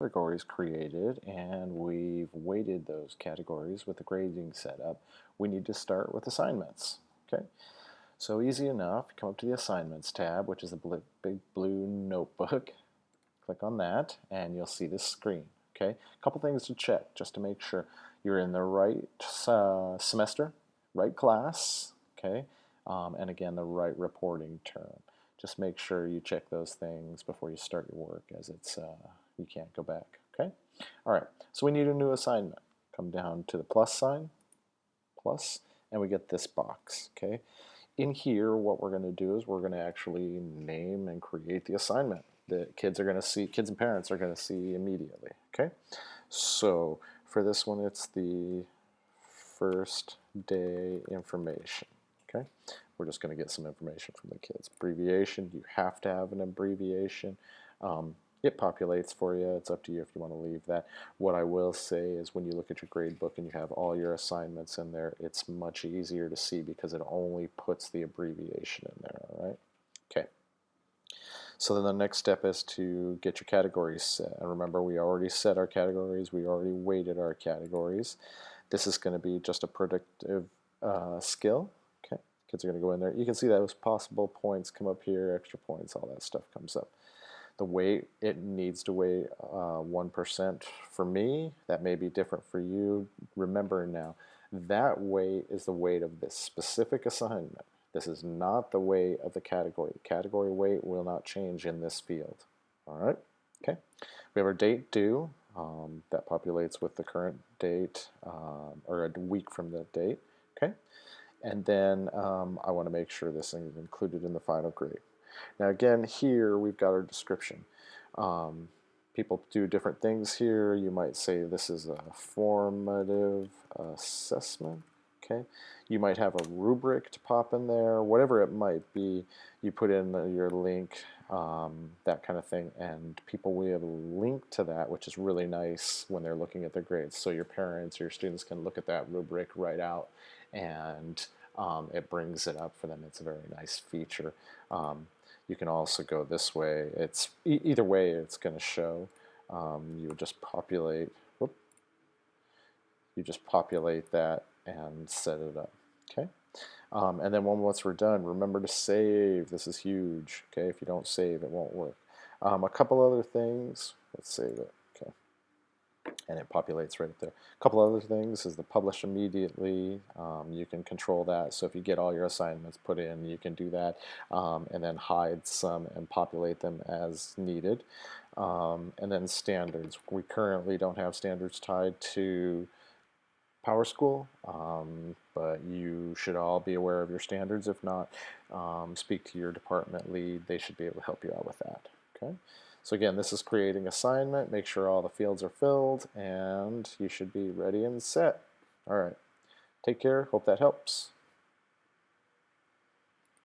Categories created, and we've weighted those categories with the grading set up. We need to start with assignments. Okay, so easy enough. Come up to the assignments tab, which is the big blue notebook. Click on that and you'll see this screen. Okay, a couple things to check just to make sure you're in the right semester, right class, okay, and again the right reporting term. Just make sure you check those things before you start your work, as it's you can't go back. Okay, all right, so we need a new assignment. Come down to the plus sign, plus, and we get this box. Okay, in here what we're going to do is we're going to actually name and create the assignment that kids are going to see, kids and parents are going to see immediately. Okay, so for this one it's the first day information. Okay, we're just going to get some information from the kids. Abbreviation, you have to have an abbreviation. It populates for you. It's up to you if you want to leave that. What I will say is when you look at your grade book and you have all your assignments in there, it's much easier to see because it only puts the abbreviation in there, all right? Okay. So then the next step is to get your categories set. And remember, we already set our categories. We already weighted our categories. This is going to be just a predictive skill. Okay, kids are going to go in there. You can see those possible points come up here, extra points, all that stuff comes up. The weight, it needs to weigh 1% for me. That may be different for you. Remember now, that weight is the weight of this specific assignment. This is not the weight of the category. The category weight will not change in this field. All right, okay. We have our date due. That populates with the current date, or a week from the date, okay? And then I want to make sure this thing is included in the final grade. Now again, here we've got our description. People do different things here. You might say this is a formative assessment. Okay, you might have a rubric to pop in there, whatever it might be. You put in your link, that kind of thing, and people will have a link to that, which is really nice when they're looking at their grades. So your parents or your students can look at that rubric right out, and it brings it up for them. It's a very nice feature. You can also go this way. It's either way it's going to show. You would just populate. Whoop, you just populate that and set it up. Okay. And then once we're done, remember to save. This is huge. Okay. If you don't save, it won't work. A couple other things. Let's save it. Okay. And it populates right there. A couple other things is the publish immediately. You can control that. So if you get all your assignments put in, you can do that, and then hide some and populate them as needed. And then standards. We currently don't have standards tied to PowerSchool, but you should all be aware of your standards. If not, speak to your department lead. They should be able to help you out with that. Okay. So again, this is creating assignment. Make sure all the fields are filled, and you should be ready and set. All right. Take care. Hope that helps.